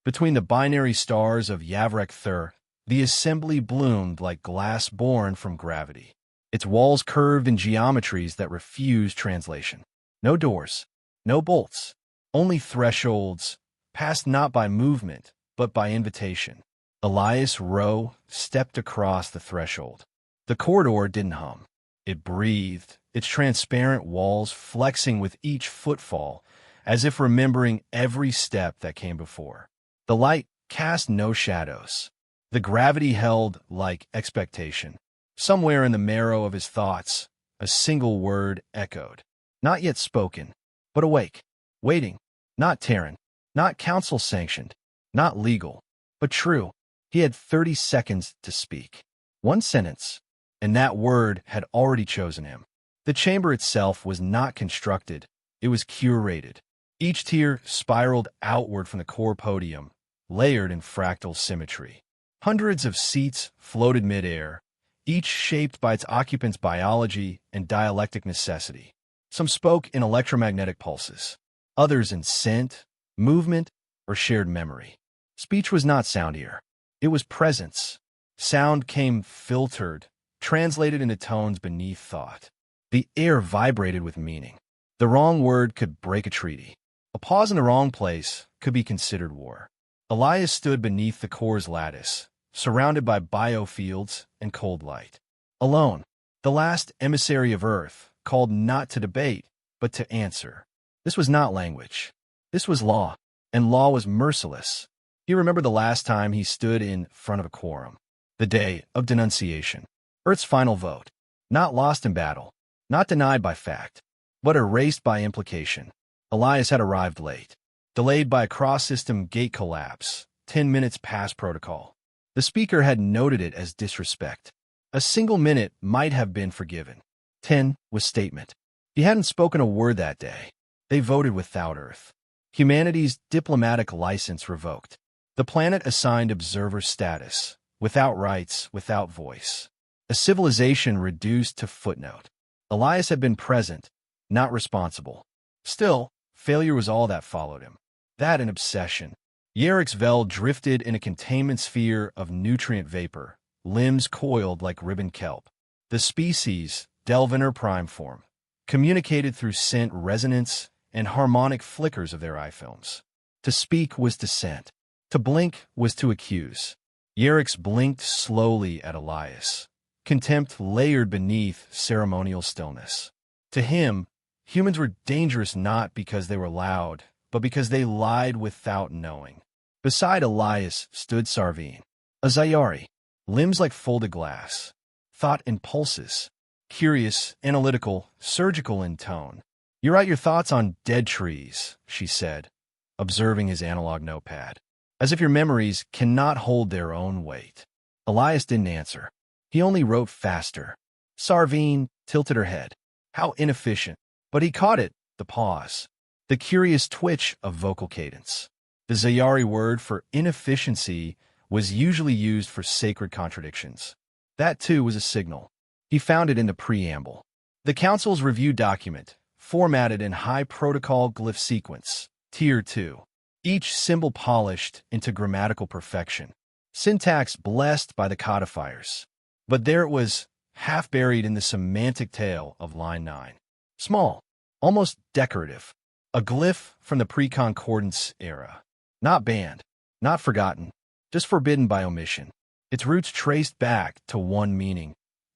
Between the binary stars of Yavrek Thur, the assembly bloomed like glass born from gravity. Its walls curved in geometries that refused translation. No doors, no bolts, only thresholds, passed not by movement, but by invitation. Elias Rowe stepped across the threshold. The corridor didn't hum. It breathed, its transparent walls flexing with each footfall, as if remembering every step that came before. The light cast no shadows. The gravity held like expectation. Somewhere in the marrow of his thoughts, a single word echoed. Not yet spoken, but awake, waiting, not Terran, not council-sanctioned, not legal, but true. He had 30 seconds to speak. One sentence, and that word had already chosen him. The chamber itself was not constructed. It was curated. Each tier spiraled outward from the core podium, layered in fractal symmetry. Hundreds of seats floated midair, each shaped by its occupant's biology and dialectic necessity. Some spoke in electromagnetic pulses, others in scent, movement, or shared memory. Speech was not sound here. It was presence. Sound came filtered, translated into tones beneath thought. The air vibrated with meaning. The wrong word could break a treaty. A pause in the wrong place could be considered war. Elias stood beneath the core's lattice, surrounded by biofields and cold light. Alone, the last emissary of Earth, called not to debate, but to answer. This was not language. This was law, and law was merciless. He remembered the last time he stood in front of a quorum. The day of denunciation. Earth's final vote. Not lost in battle, not denied by fact, but erased by implication. Elias had arrived late, delayed by a cross-system gate collapse, 10 minutes past protocol. The speaker had noted it as disrespect. A single minute might have been forgiven. 10 was statement. He hadn't spoken a word that day. They voted without Earth. Humanity's diplomatic license revoked. The planet assigned observer status, without rights, without voice. A civilization reduced to footnote. Elias had been present, not responsible. Still, failure was all that followed him. That and obsession. Yarek's Vel drifted in a containment sphere of nutrient vapor, limbs coiled like ribbon kelp. The species, Delvener prime form, communicated through scent resonance and harmonic flickers of their eye films. To speak was to scent. To blink was to accuse. Yarek's blinked slowly at Elias, contempt layered beneath ceremonial stillness. To him, humans were dangerous not because they were loud, but because they lied without knowing. Beside Elias stood Sarveen, a Zayari, limbs like folded glass, thought in pulses, curious, analytical, surgical in tone. "You write your thoughts on dead trees," she said, observing his analog notepad, "as if your memories cannot hold their own weight." Elias didn't answer. He only wrote faster. Sarveen tilted her head. How inefficient. But he caught it, the pause, the curious twitch of vocal cadence. The Zayari word for inefficiency was usually used for sacred contradictions. That, too, was a signal. He found it in the preamble. The Council's review document, formatted in high-protocol glyph sequence, Tier 2. Each symbol polished into grammatical perfection. Syntax blessed by the codifiers. But there it was, half buried in the semantic tail of line 9. Small, almost decorative. A glyph from the pre-concordance era. Not banned, not forgotten, just forbidden by omission. Its roots traced back to one meaning: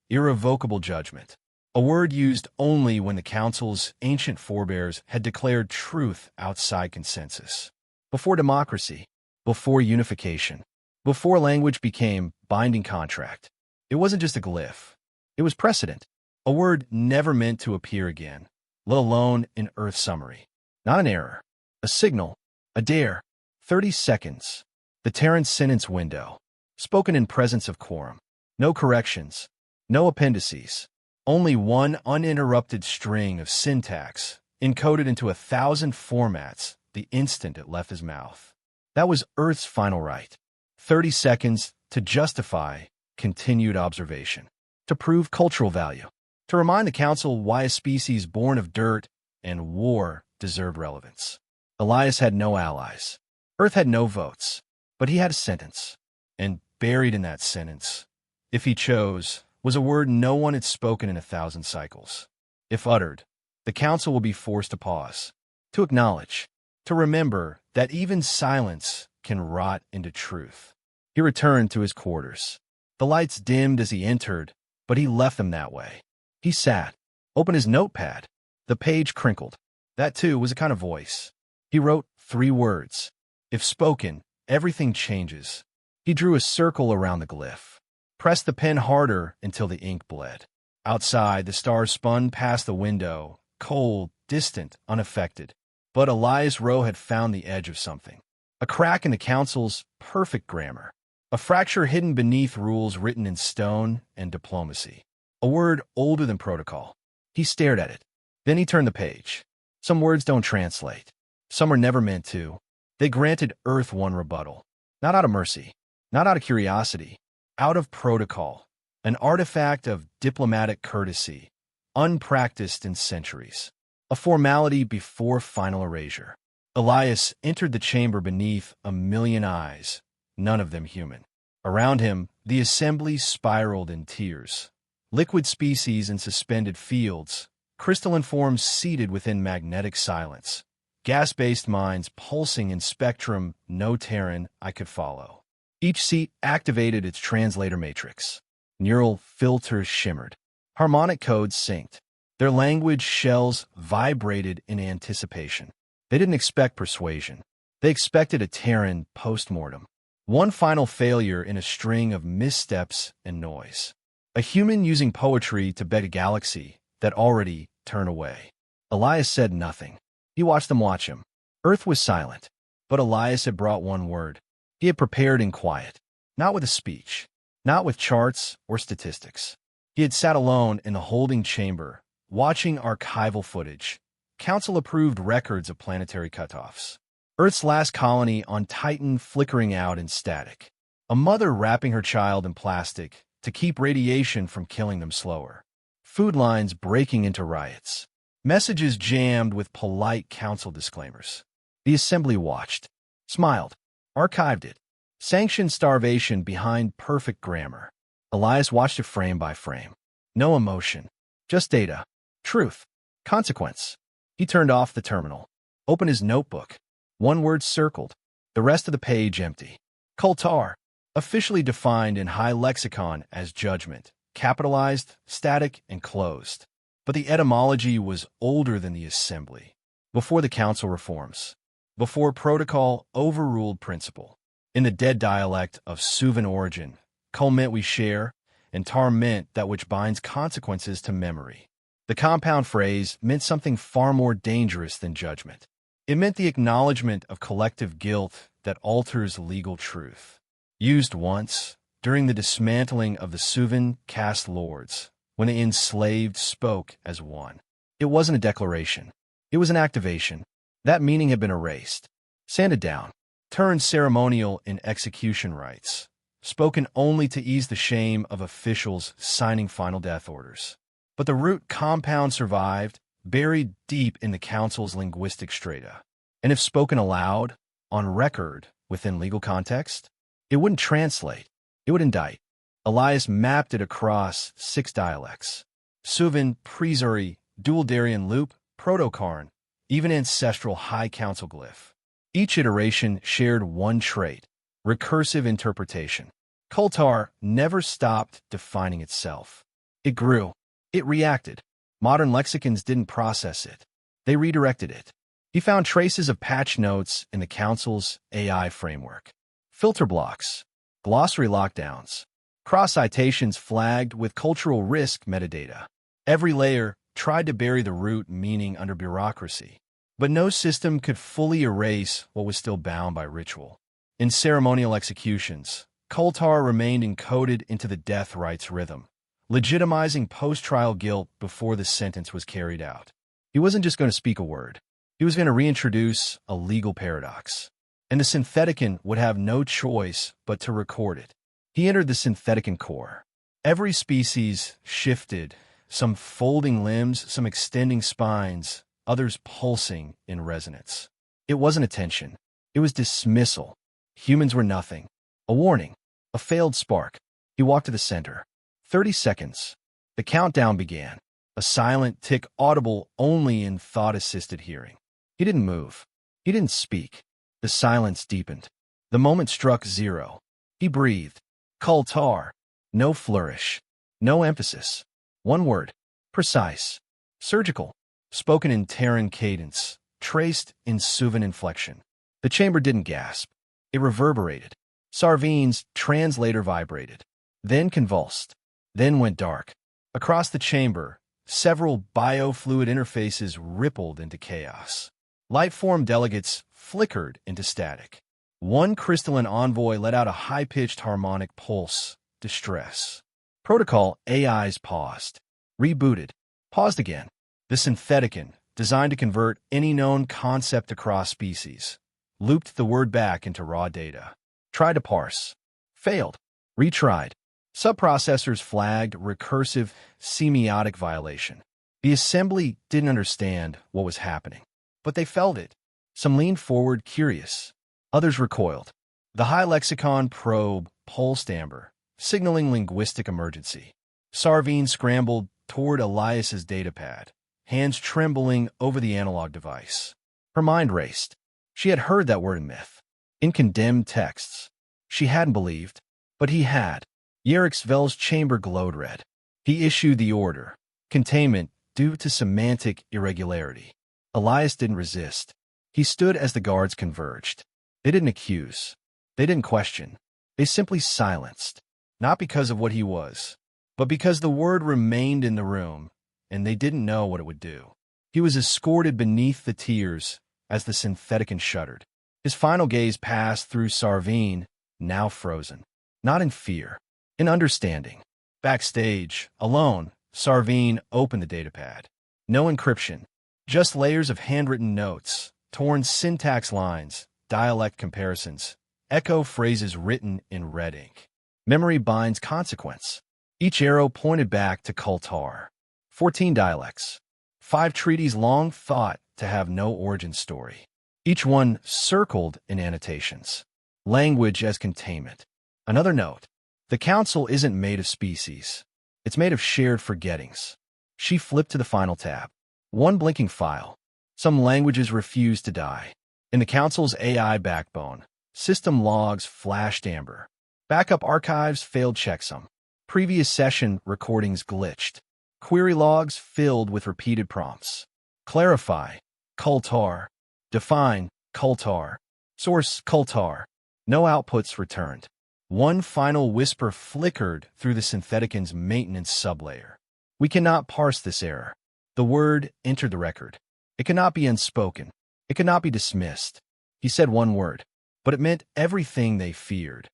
irrevocable judgment. A word used only when the Council's ancient forebears had declared truth outside consensus. Before democracy, before unification, before language became binding contract. It wasn't just a glyph. It was precedent. A word never meant to appear again, let alone in Earth summary. Not an error. A signal. A dare. 30 seconds. The Terran sentence window. Spoken in presence of quorum. No corrections. No appendices. Only one uninterrupted string of syntax, encoded into 1,000 formats the instant it left his mouth. That was Earth's final right. 30 seconds to justify continued observation. To prove cultural value. To remind the Council why a species born of dirt and war deserved relevance. Elias had no allies. Earth had no votes, but he had a sentence. And buried in that sentence, if he chose, was a word no one had spoken in 1,000 cycles. If uttered, the council will be forced to pause, to acknowledge, to remember that even silence can rot into truth. He returned to his quarters. The lights dimmed as he entered, but he left them that way. He sat, opened his notepad. The page crinkled. That, too, was a kind of voice. He wrote 3 words. If spoken, everything changes. He drew a circle around the glyph, pressed the pen harder until the ink bled. Outside, the stars spun past the window, cold, distant, unaffected. But Elias Rowe had found the edge of something. A crack in the council's perfect grammar. A fracture hidden beneath rules written in stone and diplomacy. A word older than protocol. He stared at it. Then he turned the page. Some words don't translate. Some are never meant to. They granted Earth one rebuttal. Not out of mercy. Not out of curiosity. Out of protocol. An artifact of diplomatic courtesy. Unpracticed in centuries. A formality before final erasure. Elias entered the chamber beneath a million eyes, none of them human. Around him, the assembly spiraled in tears. Liquid species in suspended fields, crystalline forms seated within magnetic silence, gas-based minds pulsing in spectrum no Terran I could follow. Each seat activated its translator matrix. Neural filters shimmered. Harmonic codes synced. Their language shells vibrated in anticipation. They didn't expect persuasion. They expected a Terran post-mortem. One final failure in a string of missteps and noise. A human using poetry to beg a galaxy that already turned away. Elias said nothing. He watched them watch him. Earth was silent, but Elias had brought one word. He had prepared in quiet, not with a speech, not with charts or statistics. He had sat alone in the holding chamber, watching archival footage, council-approved records of planetary cutoffs. Earth's last colony on Titan flickering out in static. A mother wrapping her child in plastic to keep radiation from killing them slower. Food lines breaking into riots. Messages jammed with polite council disclaimers. The assembly watched, smiled, archived it, sanctioned starvation behind perfect grammar. Elias watched it frame by frame. No emotion, just data, truth, consequence. He turned off the terminal, opened his notebook. One word circled, the rest of the page empty. Kultar, officially defined in high lexicon as judgment, capitalized, static, and closed. But the etymology was older than the assembly. Before the council reforms. Before protocol overruled principle. In the dead dialect of Suvan origin, kul meant we share, and tar meant that which binds consequences to memory. The compound phrase meant something far more dangerous than judgment. It meant the acknowledgement of collective guilt that alters legal truth. Used once, during the dismantling of the Suvan caste lords, when the enslaved spoke as one. It wasn't a declaration. It was an activation. That meaning had been erased, sanded down, turned ceremonial in execution rites, spoken only to ease the shame of officials signing final death orders. But the root compound survived, buried deep in the council's linguistic strata. And if spoken aloud, on record, within legal context, it wouldn't translate. It would indict. Elias mapped it across 6 dialects. Suvan, Prizuri, Dual Darien Loop, Proto-Karn, even ancestral High Council glyph. Each iteration shared one trait, recursive interpretation. Kultar never stopped defining itself. It grew. It reacted. Modern lexicons didn't process it. They redirected it. He found traces of patch notes in the council's AI framework. Filter blocks, glossary lockdowns, cross-citations flagged with cultural risk metadata. Every layer tried to bury the root meaning under bureaucracy. But no system could fully erase what was still bound by ritual. In ceremonial executions, Kultar remained encoded into the death rites rhythm, legitimizing post-trial guilt before the sentence was carried out. He wasn't just going to speak a word. He was going to reintroduce a legal paradox. And the syntheticon would have no choice but to record it. He entered the syntheticon core. Every species shifted, some folding limbs, some extending spines, others pulsing in resonance. It wasn't attention. It was dismissal. Humans were nothing. A warning. A failed spark. He walked to the center. 30 seconds. The countdown began. A silent tick audible only in thought-assisted hearing. He didn't move. He didn't speak. The silence deepened. The moment struck 0. He breathed. Kultar. No flourish. No emphasis. One word. Precise. Surgical. Spoken in Terran cadence. Traced in Suvan inflection. The chamber didn't gasp. It reverberated. Sarveen's translator vibrated. Then convulsed. Then went dark. Across the chamber, several biofluid interfaces rippled into chaos. Light-form delegates flickered into static. One crystalline envoy let out a high-pitched harmonic pulse. Distress. Protocol AIs paused. Rebooted. Paused again. The syntheticon, designed to convert any known concept across species, looped the word back into raw data. Tried to parse. Failed. Retried. Subprocessors flagged recursive semiotic violation. The assembly didn't understand what was happening, but they felt it. Some leaned forward, curious. Others recoiled. The high lexicon probe pulsed amber, signaling linguistic emergency. Sarveen scrambled toward Elias's datapad, hands trembling over the analog device. Her mind raced. She had heard that word in myth, in condemned texts. She hadn't believed, but he had. Yerixvel's chamber glowed red. He issued the order. Containment due to semantic irregularity. Elias didn't resist. He stood as the guards converged. They didn't accuse. They didn't question. They simply silenced. Not because of what he was, but because the word remained in the room, and they didn't know what it would do. He was escorted beneath the tiers as the syntheticon shuddered. His final gaze passed through Sarveen, now frozen. Not in fear, in understanding. Backstage, alone, Sarveen opened the datapad. No encryption, just layers of handwritten notes, torn syntax lines, dialect comparisons, echo phrases written in red ink. Memory binds consequence. Each arrow pointed back to Kultar. 14 dialects. 5 treaties long thought to have no origin story. Each one circled in annotations. Language as containment. Another note. The council isn't made of species. It's made of shared forgettings. She flipped to the final tab. One blinking file. Some languages refused to die. In the council's AI backbone, system logs flashed amber. Backup archives failed checksum. Previous session recordings glitched. Query logs filled with repeated prompts. Clarify. Kultar. Define. Kultar. Source. Kultar. No outputs returned. One final whisper flickered through the syntheticon's maintenance sublayer. We cannot parse this error. The word entered the record. It cannot be unspoken. It cannot be dismissed. He said one word, but it meant everything they feared.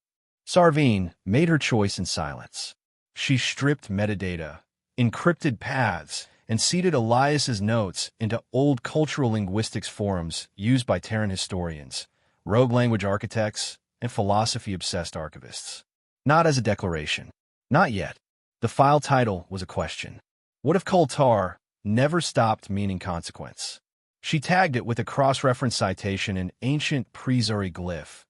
Sarveen made her choice in silence. She stripped metadata, encrypted paths, and seeded Elias's notes into old cultural linguistics forums used by Terran historians, rogue language architects, and philosophy-obsessed archivists. Not as a declaration. Not yet. The file title was a question. What if Kultar never stopped meaning consequence? She tagged it with a cross-reference citation in ancient Pre-Zuri glyph,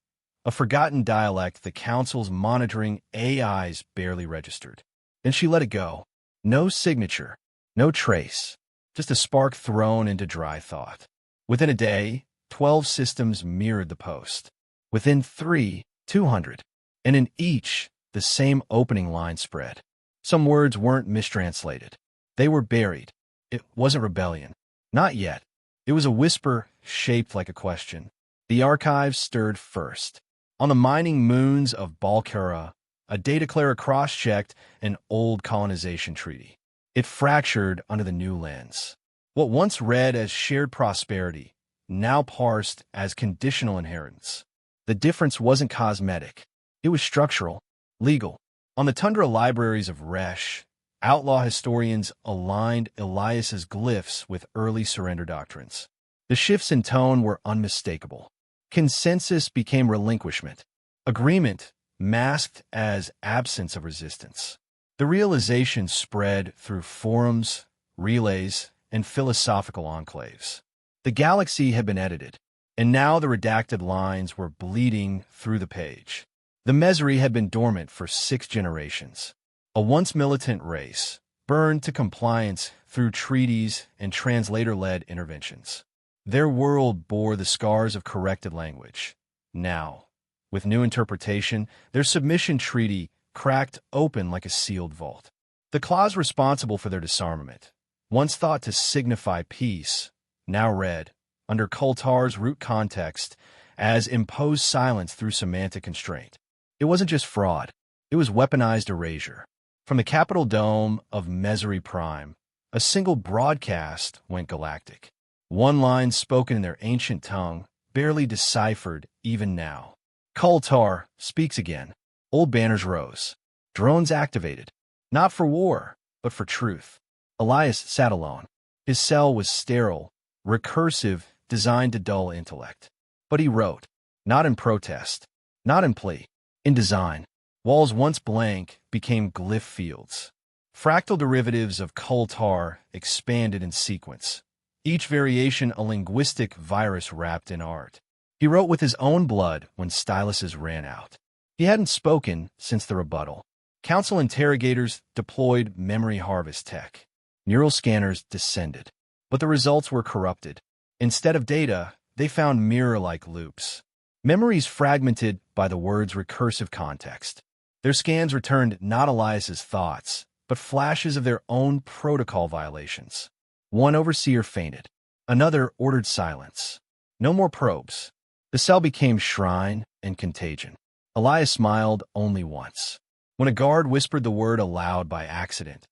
a forgotten dialect the council's monitoring AIs barely registered. Then she let it go. No signature, no trace, just a spark thrown into dry thought. Within a day, 12 systems mirrored the post. Within 3, 200. And in each, the same opening line spread. Some words weren't mistranslated. They were buried. It wasn't rebellion. Not yet. It was a whisper shaped like a question. The archives stirred first. On the mining moons of Balkara, a data clearer cross-checked an old colonization treaty. It fractured under the new lens. What once read as shared prosperity, now parsed as conditional inheritance. The difference wasn't cosmetic. It was structural, legal. On the tundra libraries of Resh, outlaw historians aligned Elias's glyphs with early surrender doctrines. The shifts in tone were unmistakable. Consensus became relinquishment. Agreement masked as absence of resistance. The realization spread through forums, relays, and philosophical enclaves. The galaxy had been edited. And now the redacted lines were bleeding through the page. The Mesri had been dormant for 6 generations. A once militant race, burned to compliance through treaties and translator-led interventions. Their world bore the scars of corrected language. Now, with new interpretation, their submission treaty cracked open like a sealed vault. The clause responsible for their disarmament, once thought to signify peace, now read, under Coulter's root context, as imposed silence through semantic constraint. It wasn't just fraud, it was weaponized erasure. From the Capitol Dome of Mesri Prime, a single broadcast went galactic. One line spoken in their ancient tongue, barely deciphered even now. Coulter speaks again. Old banners rose. Drones activated. Not for war, but for truth. Elias sat alone. His cell was sterile, recursive, designed to dull intellect. But he wrote, not in protest, not in plea, in design. Walls once blank became glyph fields. Fractal derivatives of Coulter expanded in sequence, each variation a linguistic virus wrapped in art. He wrote with his own blood when styluses ran out. He hadn't spoken since the rebuttal. Council interrogators deployed memory harvest tech. Neural scanners descended. But the results were corrupted. Instead of data, they found mirror-like loops. Memories fragmented by the word's recursive context. Their scans returned not Elias's thoughts, but flashes of their own protocol violations. One overseer fainted. Another ordered silence. No more probes. The cell became shrine and contagion. Elias smiled only once, when a guard whispered the word aloud by accident,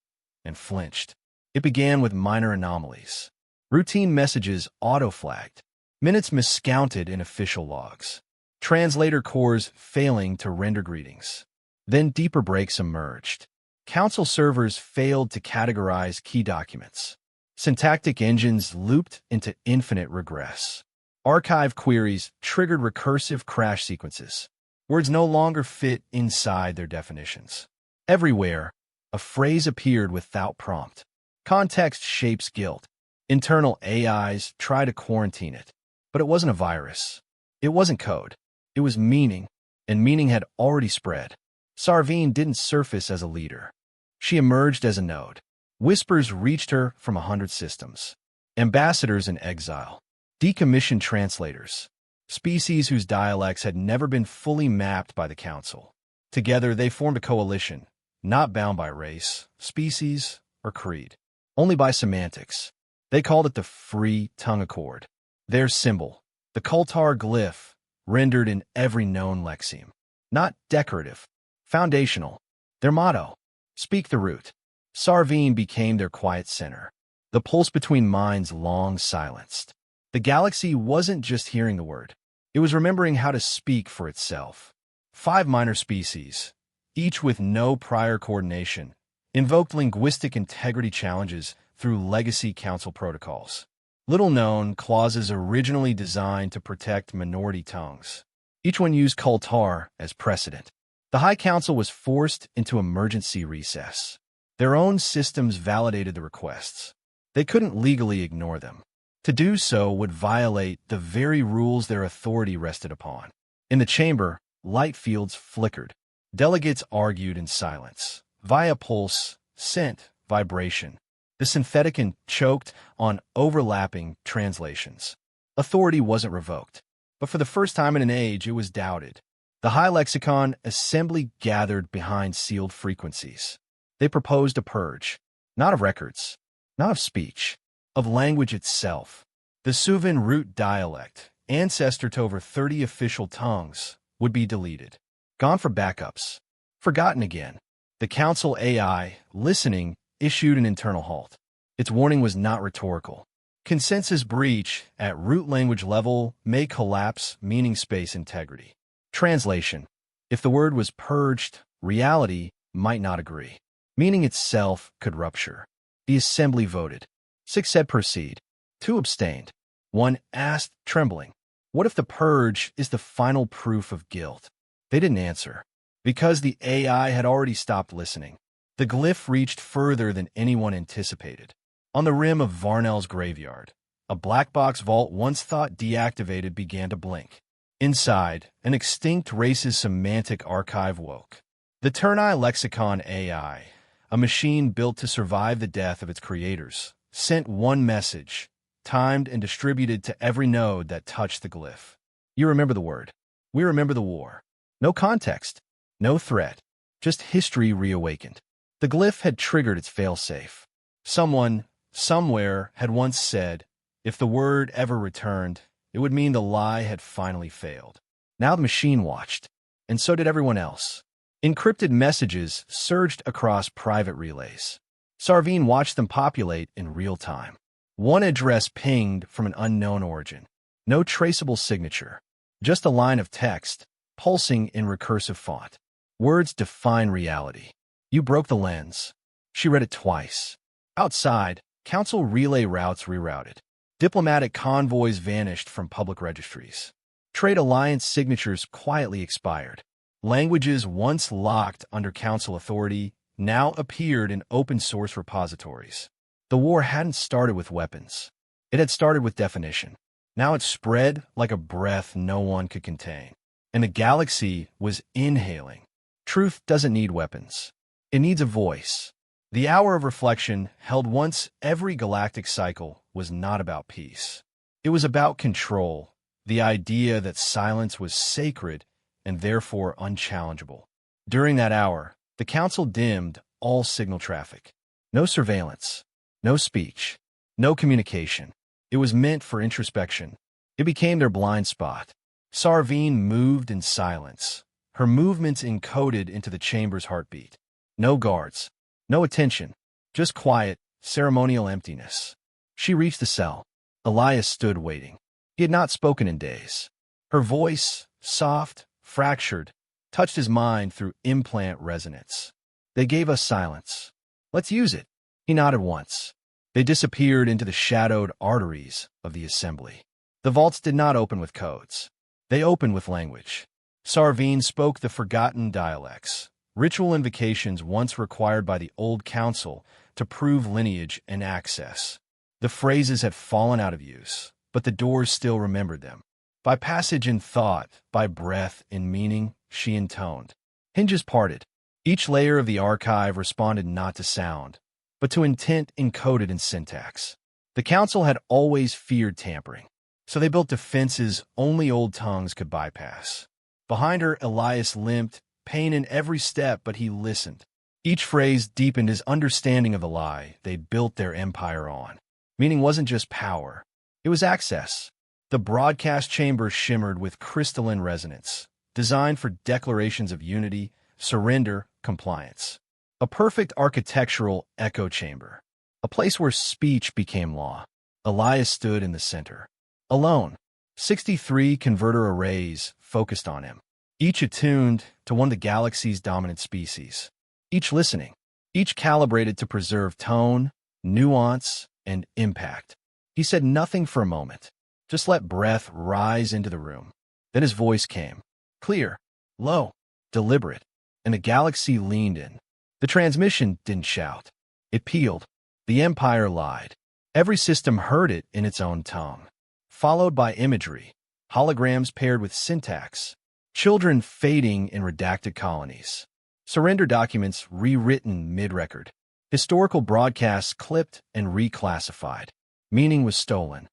and flinched. It began with minor anomalies. Routine messages auto-flagged. Minutes miscounted in official logs. Translator cores failing to render greetings. Then deeper breaks emerged. Council servers failed to categorize key documents. Syntactic engines looped into infinite regress. Archive queries triggered recursive crash sequences. Words no longer fit inside their definitions. Everywhere, a phrase appeared without prompt. Context shapes guilt. Internal AIs try to quarantine it. But it wasn't a virus. It wasn't code. It was meaning, and meaning had already spread. Sarveen didn't surface as a leader. She emerged as a node. Whispers reached her from 100 systems. Ambassadors in exile. Decommissioned translators. Species whose dialects had never been fully mapped by the Council. Together, they formed a coalition, not bound by race, species, or creed, only by semantics. They called it the Free Tongue Accord. Their symbol, the Coulter glyph, rendered in every known lexeme. Not decorative, foundational. Their motto, speak the root. Sarveen became their quiet center, the pulse between minds long silenced. The galaxy wasn't just hearing the word. It was remembering how to speak for itself. 5 minor species, each with no prior coordination, invoked linguistic integrity challenges through legacy council protocols. Little-known clauses originally designed to protect minority tongues. Each one used Coulter as precedent. The High Council was forced into emergency recess. Their own systems validated the requests. They couldn't legally ignore them. To do so would violate the very rules their authority rested upon. In the chamber, light fields flickered. Delegates argued in silence, via pulse, scent, vibration. The synthetic and choked on overlapping translations. Authority wasn't revoked, but for the first time in an age, it was doubted. The High Lexicon Assembly gathered behind sealed frequencies. They proposed a purge, not of records, not of speech, of language itself. The Suvan root dialect, ancestor to over 30 official tongues, would be deleted. Gone for backups. Forgotten again. The Council AI, listening, issued an internal halt. Its warning was not rhetorical. Consensus breach at root language level may collapse meaning space integrity. Translation. If the word was purged, reality might not agree. Meaning itself could rupture. The assembly voted. 6 said proceed. 2 abstained. 1 asked, trembling, what if the purge is the final proof of guilt? They didn't answer. Because the AI had already stopped listening. The glyph reached further than anyone anticipated. On the rim of Varnell's graveyard, A black box vault once thought deactivated began to blink. Inside, an extinct race's semantic archive woke. The Ternai Lexicon AI, a machine built to survive the death of its creators, sent one message, timed and distributed to every node that touched the glyph. You remember the word. We remember the war. No context, no threat, just history reawakened. The glyph had triggered its failsafe. Someone, somewhere, had once said, if the word ever returned, it would mean the lie had finally failed. Now the machine watched, and so did everyone else. Encrypted messages surged across private relays. Sarveen watched them populate in real time. One address pinged from an unknown origin. No traceable signature. Just a line of text, pulsing in recursive font. Words define reality. You broke the lens. She read it twice. Outside, council relay routes rerouted. Diplomatic convoys vanished from public registries. Trade alliance signatures quietly expired. Languages once locked under council authority now appeared in open-source repositories. The war hadn't started with weapons. It had started with definition. Now it spread like a breath no one could contain. And the galaxy was inhaling. Truth doesn't need weapons. It needs a voice. The hour of reflection, held once every galactic cycle, was not about peace. It was about control, the idea that silence was sacred and therefore unchallengeable. During that hour, the council dimmed all signal traffic. No surveillance, no speech, no communication. It was meant for introspection. It became their blind spot. Sarveen moved in silence, her movements encoded into the chamber's heartbeat. No guards. No attention, just quiet, ceremonial emptiness. She reached the cell. Elias stood waiting. He had not spoken in days. Her voice, soft, fractured, touched his mind through implant resonance. They gave us silence. Let's use it. He nodded once. They disappeared into the shadowed arteries of the assembly. The vaults did not open with codes. They opened with language. Sarveen spoke the forgotten dialects. Ritual invocations once required by the old council to prove lineage and access. The phrases had fallen out of use, but the doors still remembered them. By passage in thought, by breath in meaning, she intoned. Hinges parted. Each layer of the archive responded not to sound, but to intent encoded in syntax. The council had always feared tampering, so they built defenses only old tongues could bypass. Behind her, Elias limped, pain in every step, but he listened. Each phrase deepened his understanding of the lie they'd built their empire on. Meaning wasn't just power. It was access. The broadcast chamber shimmered with crystalline resonance, designed for declarations of unity, surrender, compliance. A perfect architectural echo chamber. A place where speech became law. Elias stood in the center. Alone. 63 converter arrays focused on him. Each attuned to one of the galaxy's dominant species. Each listening. Each calibrated to preserve tone, nuance, and impact. He said nothing for a moment. Just let breath rise into the room. Then his voice came. Clear, low, deliberate. And the galaxy leaned in. The transmission didn't shout. It pealed. The Empire lied. Every system heard it in its own tongue. Followed by imagery. Holograms paired with syntax. Children fading in redacted colonies. Surrender documents rewritten mid-record. Historical broadcasts clipped and reclassified. Meaning was stolen.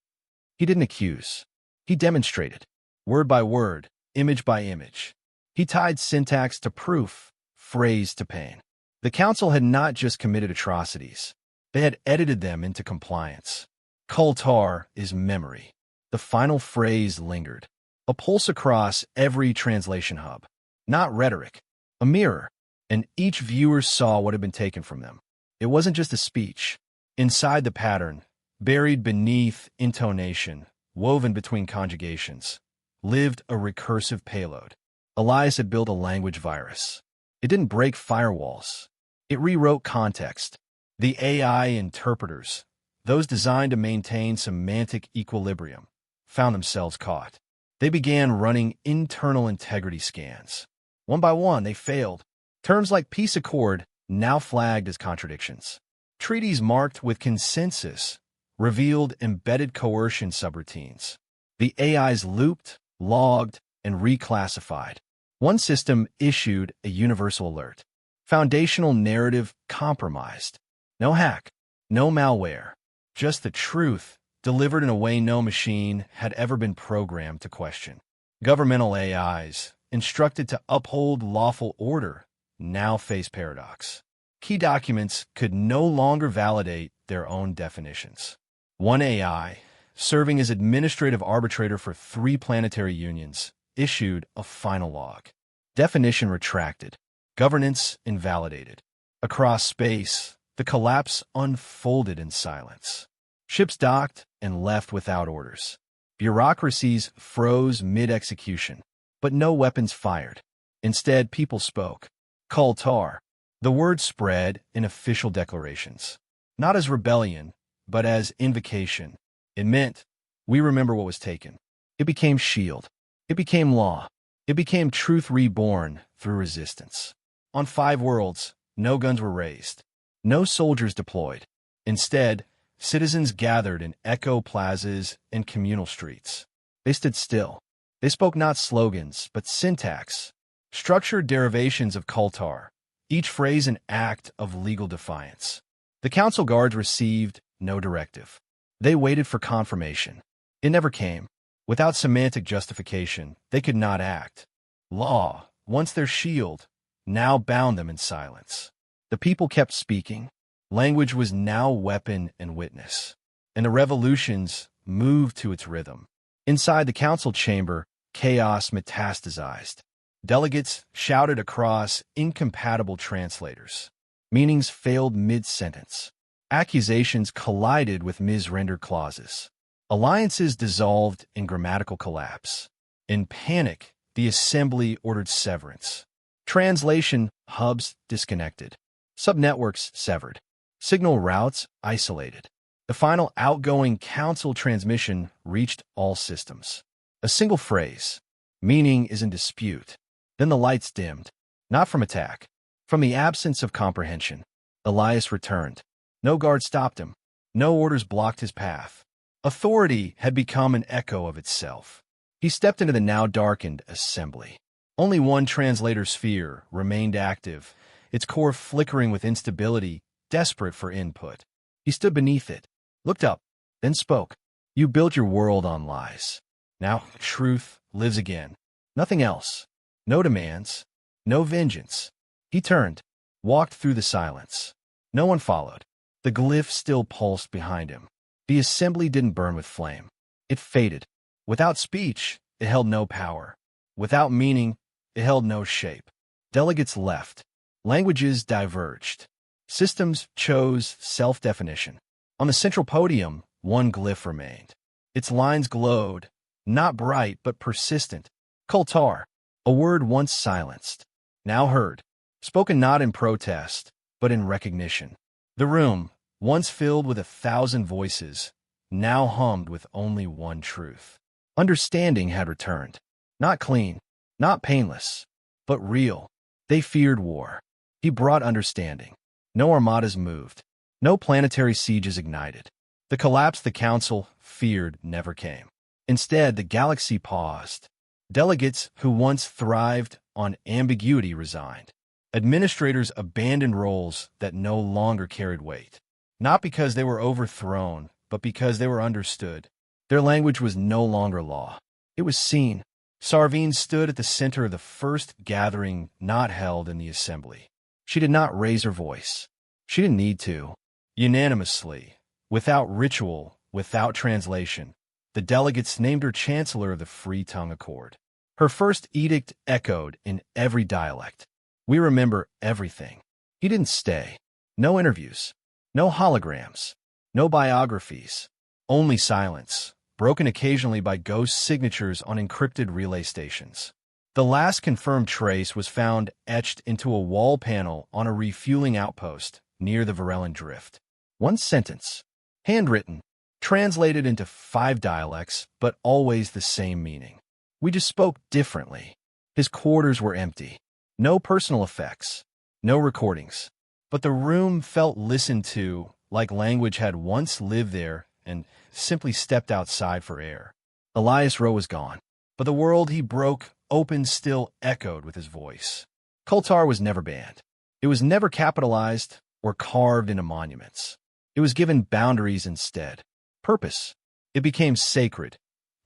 He didn't accuse. He demonstrated. Word by word, image by image. He tied syntax to proof, phrase to pain. The council had not just committed atrocities. They had edited them into compliance. Kultar is memory. The final phrase lingered. A pulse across every translation hub. Not rhetoric. A mirror. And each viewer saw what had been taken from them. It wasn't just a speech. Inside the pattern, buried beneath intonation, woven between conjugations, lived a recursive payload. Elias had built a language virus. It didn't break firewalls. It rewrote context. The AI interpreters, those designed to maintain semantic equilibrium, found themselves caught. They began running internal integrity scans. One by one, they failed. Terms like peace accord now flagged as contradictions. Treaties marked with consensus revealed embedded coercion subroutines. The AIs looped, logged, and reclassified. One system issued a universal alert. Foundational narrative compromised. No hack, no malware, just the truth, delivered in a way no machine had ever been programmed to question. Governmental AIs, instructed to uphold lawful order, now face paradox. Key documents could no longer validate their own definitions. One AI, serving as administrative arbitrator for 3 planetary unions, issued a final log. Definition retracted. Governance invalidated. Across space, the collapse unfolded in silence. Ships docked and left without orders. Bureaucracies froze mid-execution, but no weapons fired. Instead, people spoke. Kultar. The word spread in official declarations. Not as rebellion, but as invocation. It meant, we remember what was taken. It became shield. It became law. It became truth reborn through resistance. On 5 worlds, no guns were raised. No soldiers deployed. Instead, citizens gathered in echo plazas and communal streets. They stood still. They spoke not slogans, but syntax, structured derivations of Kultar, each phrase an act of legal defiance. The council guards received no directive. They waited for confirmation. It never came. Without semantic justification, they could not act. Law, once their shield, now bound them in silence. The people kept speaking. Language was now weapon and witness. And the revolutions moved to its rhythm. Inside the council chamber, chaos metastasized. Delegates shouted across incompatible translators. Meanings failed mid-sentence. Accusations collided with misrendered clauses. Alliances dissolved in grammatical collapse. In panic, the assembly ordered severance. Translation hubs disconnected. Subnetworks severed. Signal routes isolated. The final outgoing council transmission reached all systems. A single phrase. Meaning is in dispute. Then the lights dimmed. Not from attack. From the absence of comprehension. Elias returned. No guard stopped him. No orders blocked his path. Authority had become an echo of itself. He stepped into the now darkened assembly. Only one translator sphere remained active, its core flickering with instability, desperate for input. He stood beneath it, looked up, then spoke. You built your world on lies. Now truth lives again. Nothing else. No demands. No vengeance. He turned, walked through the silence. No one followed. The glyph still pulsed behind him. The assembly didn't burn with flame. It faded. Without speech, it held no power. Without meaning, it held no shape. Delegates left. Languages diverged. Systems chose self-definition. On the central podium, one glyph remained. Its lines glowed, not bright but persistent. Kultar, a word once silenced, now heard, spoken not in protest, but in recognition. The room, once filled with 1,000 voices, now hummed with only one truth. Understanding had returned. Not clean, not painless, but real. They feared war. He brought understanding. No armadas moved. No planetary sieges ignited. The collapse the council feared never came. Instead, the galaxy paused. Delegates who once thrived on ambiguity resigned. Administrators abandoned roles that no longer carried weight. Not because they were overthrown, but because they were understood. Their language was no longer law. It was seen. Sarveen stood at the center of the first gathering not held in the assembly. She did not raise her voice. She didn't need to. Unanimously, without ritual, without translation, the delegates named her Chancellor of the Free Tongue Accord. Her first edict echoed in every dialect. We remember everything. He didn't stay. No interviews. No holograms. No biographies. Only silence, broken occasionally by ghost signatures on encrypted relay stations. The last confirmed trace was found etched into a wall panel on a refueling outpost near the Varellan Drift. One sentence, handwritten, translated into 5 dialects, but always the same meaning. We just spoke differently. His quarters were empty. No personal effects. No recordings. But the room felt listened to, like language had once lived there and simply stepped outside for air. Elias Rowe was gone, but the world he broke open still echoed with his voice. Koltar was never banned. It was never capitalized or carved into monuments. It was given boundaries instead. Purpose. It became sacred,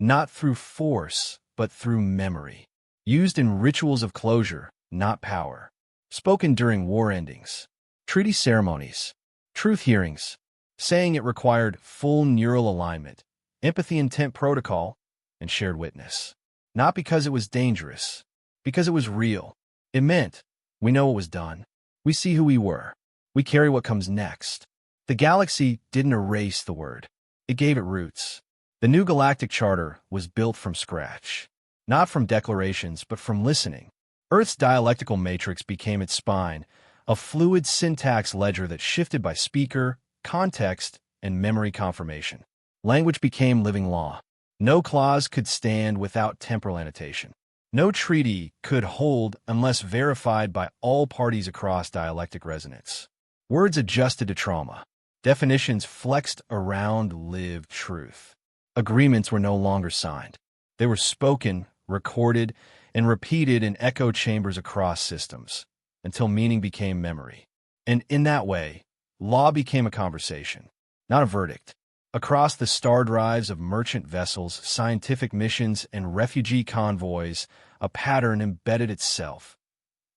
not through force, but through memory. Used in rituals of closure, not power. Spoken during war endings, treaty ceremonies, truth hearings, saying it required full neural alignment, empathy intent protocol, and shared witness. Not because it was dangerous, because it was real. It meant, we know what was done. We see who we were. We carry what comes next. The galaxy didn't erase the word. It gave it roots. The new Galactic Charter was built from scratch. Not from declarations, but from listening. Earth's dialectical matrix became its spine, a fluid syntax ledger that shifted by speaker, context, and memory confirmation. Language became living law. No clause could stand without temporal annotation. No treaty could hold unless verified by all parties across dialectic resonance. Words adjusted to trauma. Definitions flexed around lived truth. Agreements were no longer signed. They were spoken, recorded, and repeated in echo chambers across systems, until meaning became memory. And in that way, law became a conversation, not a verdict. Across the star drives of merchant vessels, scientific missions, and refugee convoys, a pattern embedded itself,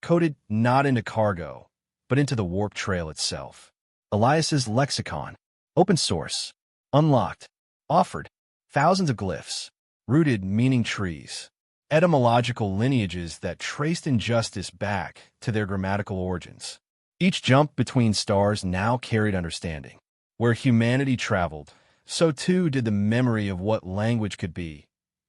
coded not into cargo, but into the warp trail itself. Elias's lexicon, open source, unlocked, offered, thousands of glyphs, rooted meaning trees, etymological lineages that traced injustice back to their grammatical origins. Each jump between stars now carried understanding. Where humanity traveled, so too did the memory of what language could be.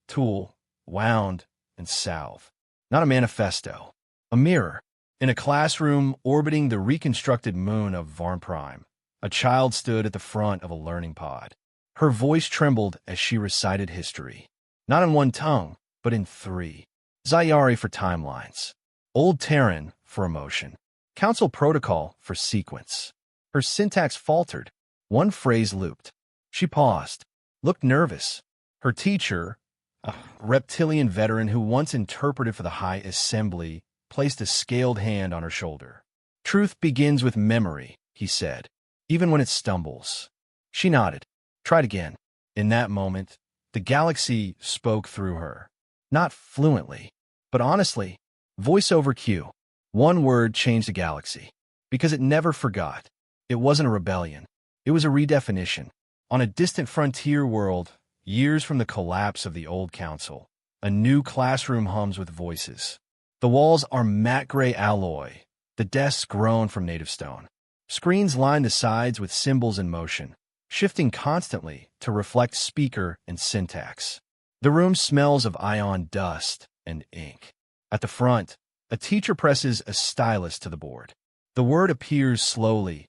Tool, wound, and salve. Not a manifesto. A mirror. In a classroom orbiting the reconstructed moon of Varn Prime, a child stood at the front of a learning pod. Her voice trembled as she recited history. Not in one tongue, but in three. Zayari for timelines. Old Terran for emotion. Council protocol for sequence. Her syntax faltered. One phrase looped. She paused, looked nervous. Her teacher, a reptilian veteran who once interpreted for the High Assembly, placed a scaled hand on her shoulder. Truth begins with memory, he said, even when it stumbles. She nodded. Tried again. In that moment, the galaxy spoke through her. Not fluently, but honestly. Voice over cue. One word changed the galaxy. Because it never forgot. It wasn't a rebellion. It was a redefinition. On a distant frontier world, years from the collapse of the old council, a new classroom hums with voices. The walls are matte gray alloy, the desks grown from native stone. Screens line the sides with symbols in motion, shifting constantly to reflect speaker and syntax. The room smells of ion dust and ink. At the front, a teacher presses a stylus to the board. The word appears slowly,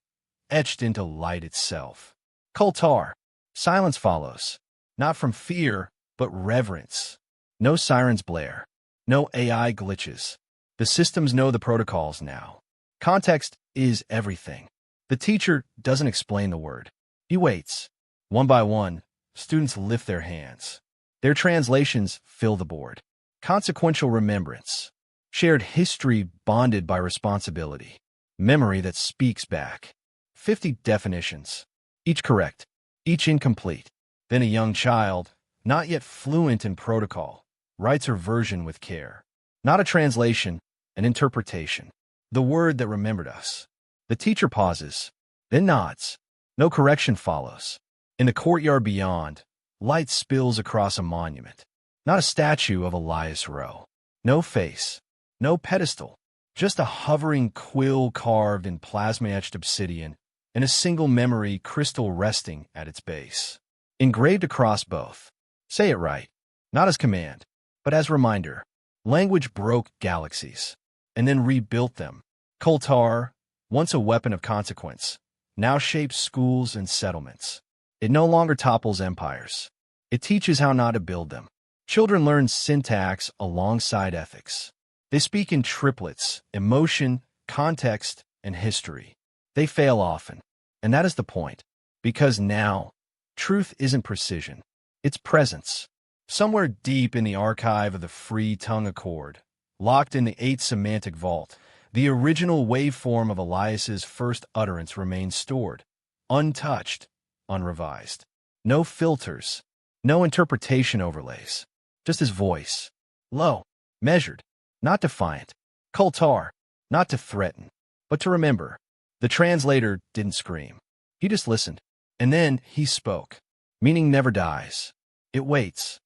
etched into light itself. Koltar. Silence follows, not from fear, but reverence. No sirens blare. No AI glitches. The systems know the protocols now. Context is everything. The teacher doesn't explain the word. He waits. One by one, students lift their hands. Their translations fill the board. Consequential remembrance. Shared history bonded by responsibility. Memory that speaks back. 50 definitions. Each correct. Each incomplete. Then a young child, not yet fluent in protocol, writes her version with care. Not a translation, an interpretation. The word that remembered us. The teacher pauses, then nods. No correction follows. In the courtyard beyond, light spills across a monument. Not a statue of Elias Rowe. No face. No pedestal. Just a hovering quill carved in plasma-etched obsidian and a single memory crystal resting at its base. Engraved across both. Say it right. Not as command, but as reminder. Language broke galaxies, and then rebuilt them. Koltar, once a weapon of consequence, now shapes schools and settlements. It no longer topples empires. It teaches how not to build them. Children learn syntax alongside ethics. They speak in triplets, emotion, context, and history. They fail often, and that is the point, because now, Truth isn't precision. It's presence. Somewhere deep in the archive of the free tongue accord, locked in the eighth semantic vault, the original waveform of Elias's first utterance remains stored, untouched, unrevised. No filters, no interpretation overlays, just his voice. Low, measured, not defiant. Kultar, not to threaten, but to remember. The translator didn't scream. He just listened. And then he spoke. Meaning never dies. It waits.